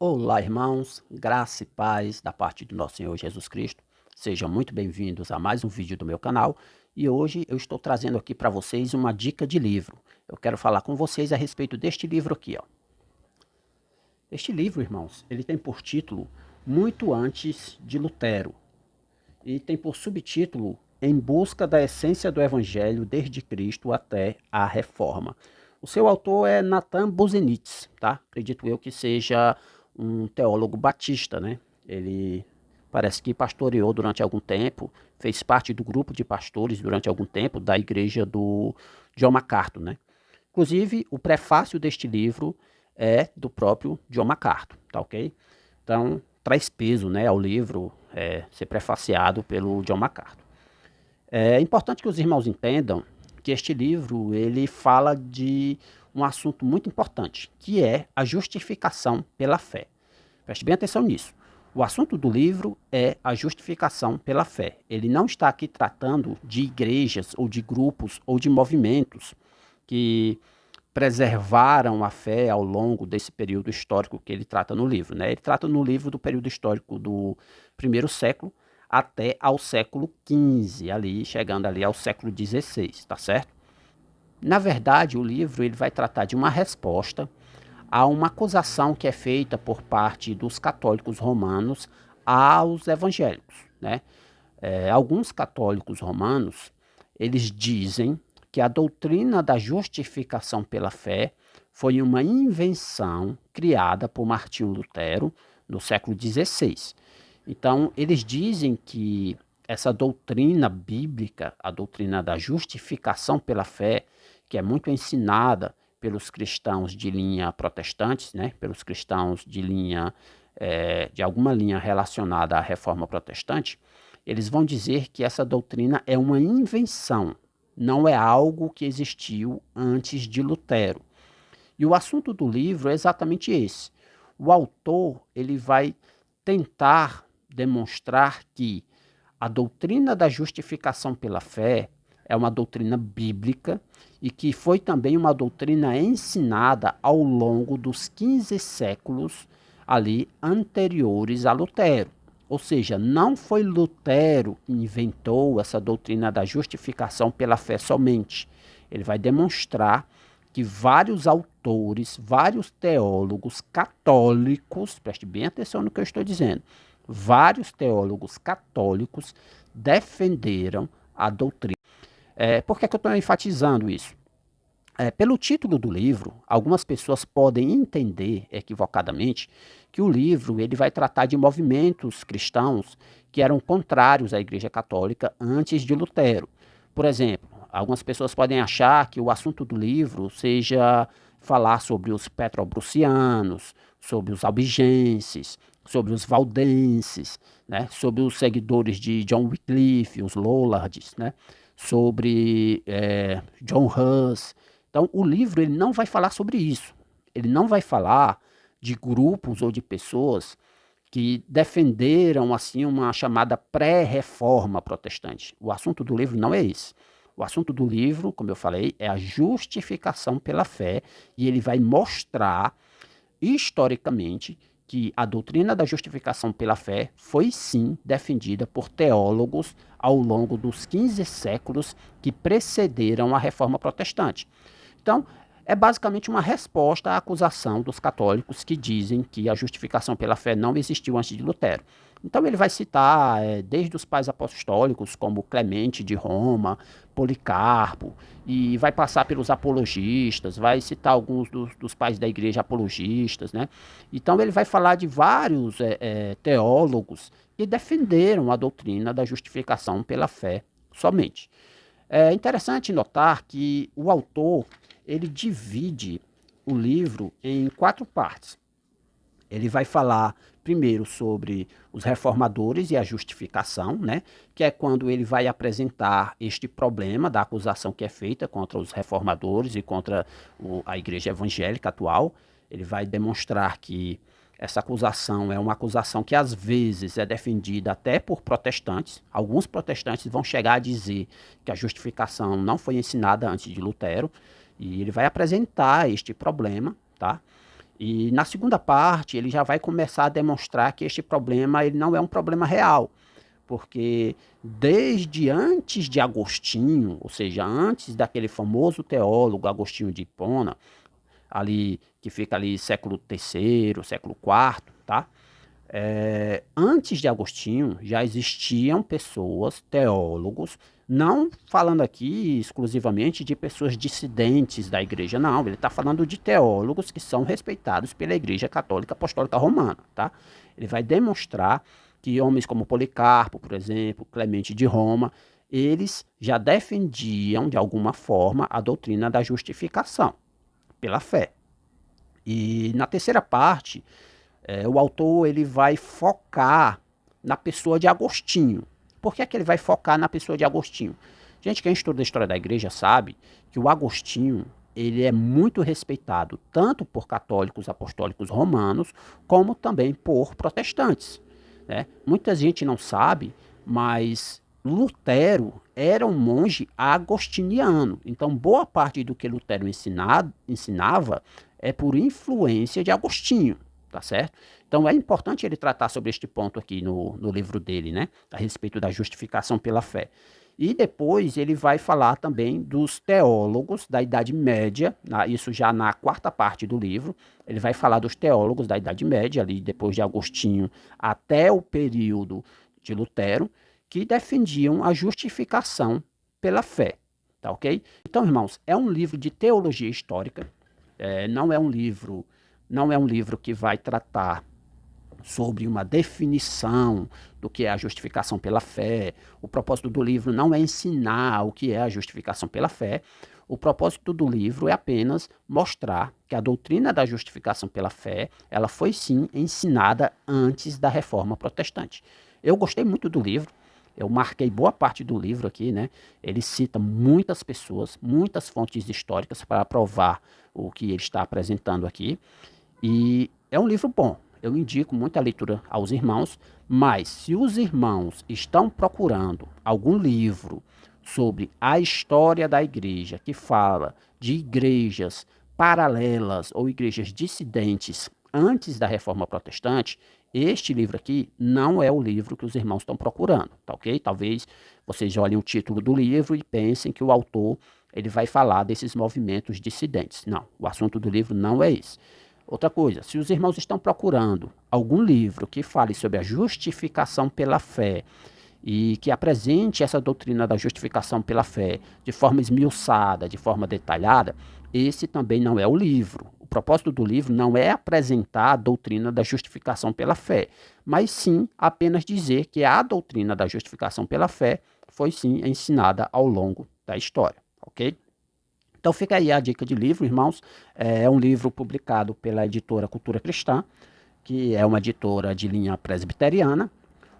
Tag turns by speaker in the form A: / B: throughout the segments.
A: Olá, irmãos, graça e paz da parte do nosso Senhor Jesus Cristo. Sejam muito bem-vindos a mais um vídeo do meu canal e hoje eu estou trazendo aqui para vocês uma dica de livro. Eu quero falar com vocês a respeito deste livro aqui, ó. Este livro, irmãos, ele tem por título Muito Antes de Lutero e tem por subtítulo Em Busca da Essência do Evangelho desde Cristo até a Reforma. O seu autor é Nathan Busenitz, tá? Acredito eu que seja um teólogo batista, né? Ele parece que pastoreou durante algum tempo, fez parte do grupo de pastores durante algum tempo da igreja do John MacArthur, né? Inclusive, o prefácio deste livro é do próprio John MacArthur, tá ok? Então, traz peso, né, ao livro ser prefaciado pelo John MacArthur. É importante que os irmãos entendam que este livro ele fala de um assunto muito importante, que é a justificação pela fé. Preste bem atenção nisso. O assunto do livro é a justificação pela fé. Ele não está aqui tratando de igrejas ou de grupos ou de movimentos que preservaram a fé ao longo desse período histórico que ele trata no livro, né? Ele trata no livro do período histórico do primeiro século até ao século XV, ali chegando ali ao século XVI, tá certo? Na verdade, o livro ele vai tratar de uma resposta a uma acusação que é feita por parte dos católicos romanos aos evangélicos, né? Alguns católicos romanos, eles dizem que a doutrina da justificação pela fé foi uma invenção criada por Martinho Lutero no século XVI. Então, eles dizem que essa doutrina bíblica, a doutrina da justificação pela fé, que é muito ensinada pelos cristãos de linha protestantes, né, pelos cristãos de linha de alguma linha relacionada à reforma protestante, eles vão dizer que essa doutrina é uma invenção, não é algo que existiu antes de Lutero. E o assunto do livro é exatamente esse. O autor ele vai tentar demonstrar que a doutrina da justificação pela fé é uma doutrina bíblica e que foi também uma doutrina ensinada ao longo dos 15 séculos ali anteriores a Lutero. Ou seja, não foi Lutero que inventou essa doutrina da justificação pela fé somente. Ele vai demonstrar que vários autores, vários teólogos católicos, preste bem atenção no que eu estou dizendo, vários teólogos católicos defenderam a doutrina. Por que eu estou enfatizando isso? Pelo título do livro, algumas pessoas podem entender equivocadamente que o livro ele vai tratar de movimentos cristãos que eram contrários à Igreja Católica antes de Lutero. Por exemplo, algumas pessoas podem achar que o assunto do livro seja falar sobre os petrobrucianos, sobre os albigenses, sobre os valdenses, né, sobre os seguidores de John Wycliffe, os Lollards, né, sobre John Hus. Então, o livro ele não vai falar sobre isso. Ele não vai falar de grupos ou de pessoas que defenderam assim uma chamada pré-reforma protestante. O assunto do livro não é esse. O assunto do livro, como eu falei, é a justificação pela fé e ele vai mostrar historicamente que a doutrina da justificação pela fé foi sim defendida por teólogos ao longo dos 15 séculos que precederam a reforma protestante. Então, é basicamente uma resposta à acusação dos católicos que dizem que a justificação pela fé não existiu antes de Lutero. Então ele vai citar desde os pais apostólicos, como Clemente de Roma, Policarpo, e vai passar pelos apologistas, vai citar alguns dos pais da igreja apologistas, né? Então ele vai falar de vários teólogos que defenderam a doutrina da justificação pela fé somente. É interessante notar que o autor ele divide o livro em 4 partes. Ele vai falar primeiro sobre os reformadores e a justificação, né? Que é quando ele vai apresentar este problema da acusação que é feita contra os reformadores e contra a igreja evangélica atual. Ele vai demonstrar que essa acusação é uma acusação que às vezes é defendida até por protestantes. Alguns protestantes vão chegar a dizer que a justificação não foi ensinada antes de Lutero. E ele vai apresentar este problema, tá? E na segunda parte, ele já vai começar a demonstrar que este problema ele não é um problema real, porque desde antes de Agostinho, ou seja, antes daquele famoso teólogo Agostinho de Hipona, ali que fica ali século terceiro, século quarto, tá? Antes de Agostinho, já existiam pessoas, teólogos, não falando aqui exclusivamente de pessoas dissidentes da igreja, não. Ele está falando de teólogos que são respeitados pela Igreja Católica Apostólica Romana, tá? Ele vai demonstrar que homens como Policarpo, por exemplo, Clemente de Roma, eles já defendiam, de alguma forma, a doutrina da justificação pela fé. E na terceira parte, o autor ele vai focar na pessoa de Agostinho. Por que é que ele vai focar na pessoa de Agostinho? Gente, quem estuda a história da igreja sabe que o Agostinho ele é muito respeitado tanto por católicos apostólicos romanos como também por protestantes, né? Muita gente não sabe, mas Lutero era um monge agostiniano. Então, boa parte do que Lutero ensinava é por influência de Agostinho, tá certo? Então é importante ele tratar sobre este ponto aqui no livro dele, né? A respeito da justificação pela fé. E depois ele vai falar também dos teólogos da Idade Média, isso já na quarta parte do livro. Ele vai falar dos teólogos da Idade Média, ali depois de Agostinho até o período de Lutero, que defendiam a justificação pela fé, tá ok? Então, irmãos, é um livro de teologia histórica, não é um livro que vai tratar sobre uma definição do que é a justificação pela fé. O propósito do livro não é ensinar o que é a justificação pela fé. O propósito do livro é apenas mostrar que a doutrina da justificação pela fé, ela foi sim ensinada antes da Reforma Protestante. Eu gostei muito do livro. Eu marquei boa parte do livro aqui, né? Ele cita muitas pessoas, muitas fontes históricas para provar o que ele está apresentando aqui. E é um livro bom. Eu indico muita leitura aos irmãos, mas se os irmãos estão procurando algum livro sobre a história da igreja que fala de igrejas paralelas ou igrejas dissidentes antes da Reforma Protestante, este livro aqui não é o livro que os irmãos estão procurando, tá ok? Talvez vocês olhem o título do livro e pensem que o autor ele vai falar desses movimentos dissidentes. Não, o assunto do livro não é esse. Outra coisa, se os irmãos estão procurando algum livro que fale sobre a justificação pela fé e que apresente essa doutrina da justificação pela fé de forma esmiuçada, de forma detalhada, esse também não é o livro. O propósito do livro não é apresentar a doutrina da justificação pela fé, mas sim apenas dizer que a doutrina da justificação pela fé foi sim ensinada ao longo da história, ok? Então fica aí a dica de livro, irmãos. É um livro publicado pela editora Cultura Cristã, que é uma editora de linha presbiteriana.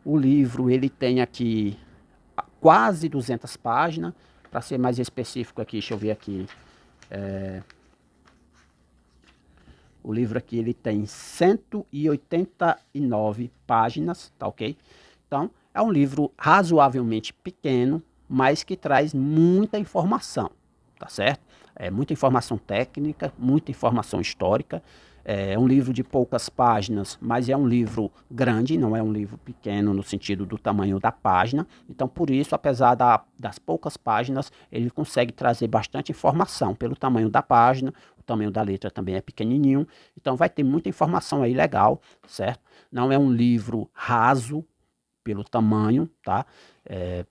A: O livro ele tem aqui quase 200 páginas. Para ser mais específico aqui, deixa eu ver aqui. O livro aqui ele tem 189 páginas, tá ok? Então é um livro razoavelmente pequeno, mas que traz muita informação, tá certo? Muita informação técnica, muita informação histórica. É um livro de poucas páginas, mas é um livro grande, não é um livro pequeno no sentido do tamanho da página. Então, por isso, apesar das poucas páginas, ele consegue trazer bastante informação pelo tamanho da página. O tamanho da letra também é pequenininho. Então, vai ter muita informação aí legal, certo? Não é um livro raso pelo tamanho, tá?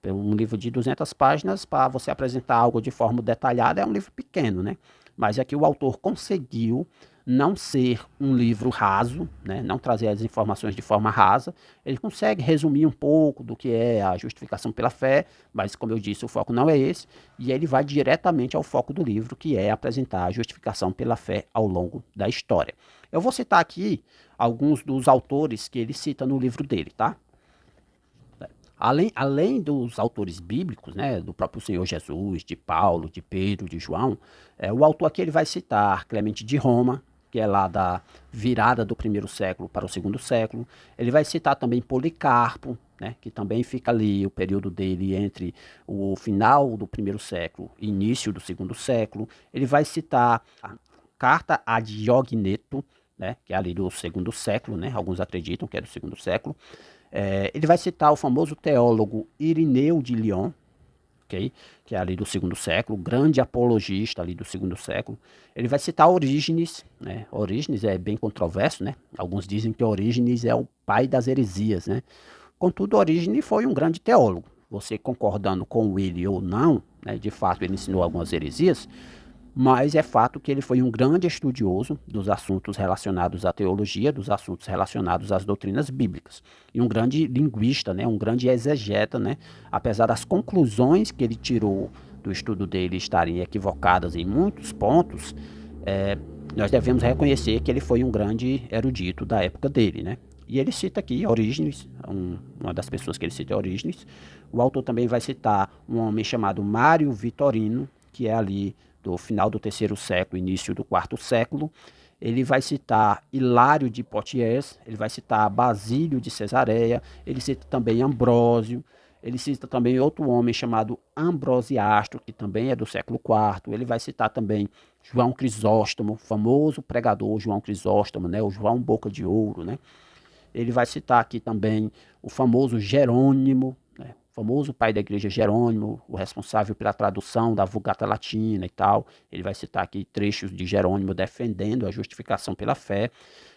A: Um livro de 200 páginas, para você apresentar algo de forma detalhada, é um livro pequeno, né? Mas aqui o autor conseguiu não ser um livro raso, né? Não trazer as informações de forma rasa. Ele consegue resumir um pouco do que é a justificação pela fé, mas, como eu disse, o foco não é esse, e ele vai diretamente ao foco do livro, que é apresentar a justificação pela fé ao longo da história. Eu vou citar aqui alguns dos autores que ele cita no livro dele, tá? Além dos autores bíblicos, né, do próprio Senhor Jesus, de Paulo, de Pedro, de João, o autor aqui ele vai citar Clemente de Roma, que é lá da virada do primeiro século para o segundo século. Ele vai citar também Policarpo, né, que também fica ali o período dele entre o final do primeiro século e início do segundo século. Ele vai citar a carta a Diogneto, né, que é ali do segundo século, né, alguns acreditam que é do segundo século. Ele vai citar o famoso teólogo Irineu de Lyon, okay, que é ali do segundo século, grande apologista ali do segundo século. Ele vai citar Orígenes, né? Orígenes é bem controverso, né? Alguns dizem que Orígenes é o pai das heresias, né? Contudo, Orígenes foi um grande teólogo. Você concordando com ele ou não, né? De fato ele ensinou algumas heresias, mas é fato que ele foi um grande estudioso dos assuntos relacionados à teologia, dos assuntos relacionados às doutrinas bíblicas. E um grande linguista, né, um grande exegeta, né, apesar das conclusões que ele tirou do estudo dele estarem equivocadas em muitos pontos, nós devemos reconhecer que ele foi um grande erudito da época dele, né? E ele cita aqui Orígenes, uma das pessoas que ele cita é Orígenes. O autor também vai citar um homem chamado Mário Vitorino, que é ali do final do terceiro século, início do quarto século. Ele vai citar Hilário de Poitiers, ele vai citar Basílio de Cesareia, ele cita também Ambrósio, ele cita também outro homem chamado Ambrosiastro, que também é do século IV. Ele vai citar também João Crisóstomo, famoso pregador João Crisóstomo, né, o João Boca de Ouro, né. Ele vai citar aqui também o famoso Jerônimo, né, o famoso pai da igreja Jerônimo, o responsável pela tradução da Vulgata Latina e tal. Ele vai citar aqui trechos de Jerônimo defendendo a justificação pela fé.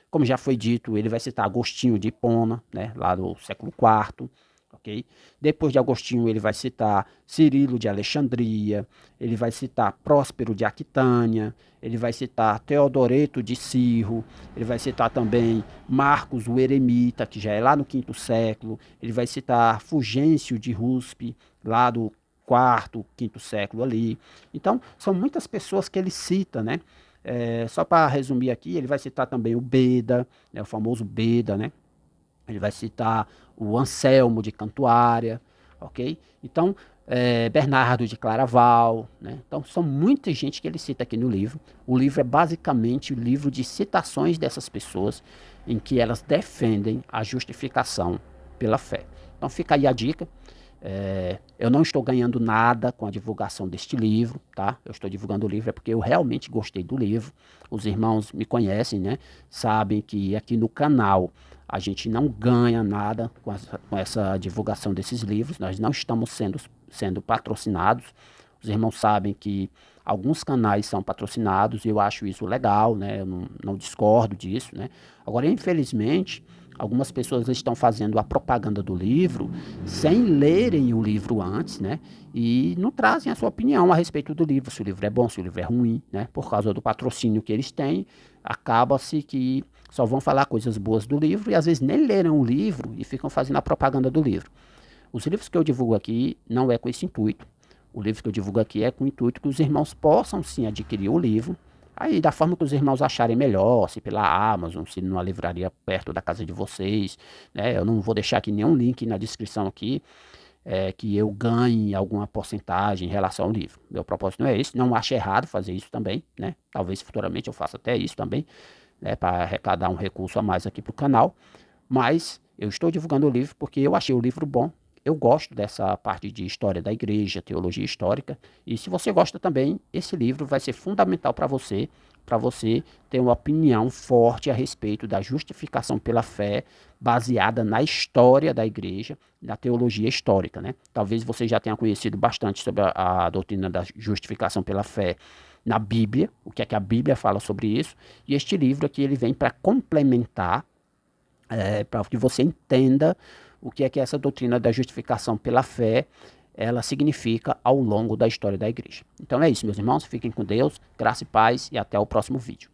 A: Como já foi dito, ele vai citar Agostinho de Hipona, né, lá do século IV. Okay? Depois de Agostinho, ele vai citar Cirilo de Alexandria, ele vai citar Próspero de Aquitânia, ele vai citar Teodoreto de Cirro, ele vai citar também Marcos o Eremita, que já é lá no V século, ele vai citar Fulgêncio de Ruspe, lá do IV, V século ali. Então, são muitas pessoas que ele cita, né? Só para resumir aqui, ele vai citar também o Beda, né, o famoso Beda, né? Ele vai citar o Anselmo de Cantuária, ok? Então, Bernardo de Claraval, né? Então, são muita gente que ele cita aqui no livro. O livro é basicamente o livro de citações dessas pessoas em que elas defendem a justificação pela fé. Então, fica aí a dica. Eu não estou ganhando nada com a divulgação deste livro, tá? Eu estou divulgando o livro porque eu realmente gostei do livro. Os irmãos me conhecem, né? Sabem que aqui no canal a gente não ganha nada com essa divulgação desses livros. Nós não estamos sendo patrocinados. Os irmãos sabem que alguns canais são patrocinados e eu acho isso legal, né? Eu não discordo disso, né? Agora, infelizmente, algumas pessoas estão fazendo a propaganda do livro sem lerem o livro antes, né? E não trazem a sua opinião a respeito do livro, se o livro é bom, se o livro é ruim, né? Por causa do patrocínio que eles têm, acaba-se que só vão falar coisas boas do livro e às vezes nem leram o livro e ficam fazendo a propaganda do livro. Os livros que eu divulgo aqui não é com esse intuito. O livro que eu divulgo aqui é com o intuito que os irmãos possam sim adquirir o livro, aí da forma que os irmãos acharem melhor, se pela Amazon, se numa livraria perto da casa de vocês, né? Eu não vou deixar aqui nenhum link na descrição aqui, que eu ganhe alguma porcentagem em relação ao livro. Meu propósito não é esse, não acho errado fazer isso também, né? Talvez futuramente eu faça até isso também, né? Para arrecadar um recurso a mais aqui para o canal, mas eu estou divulgando o livro porque eu achei o livro bom. Eu gosto dessa parte de história da igreja, teologia histórica, e se você gosta também, esse livro vai ser fundamental para você ter uma opinião forte a respeito da justificação pela fé, baseada na história da igreja, na teologia histórica, né? Talvez você já tenha conhecido bastante sobre a doutrina da justificação pela fé na Bíblia, o que é que a Bíblia fala sobre isso, e este livro aqui ele vem para complementar, para que você entenda o que é que essa doutrina da justificação pela fé, ela significa ao longo da história da igreja. Então é isso, meus irmãos, fiquem com Deus, graça e paz e até o próximo vídeo.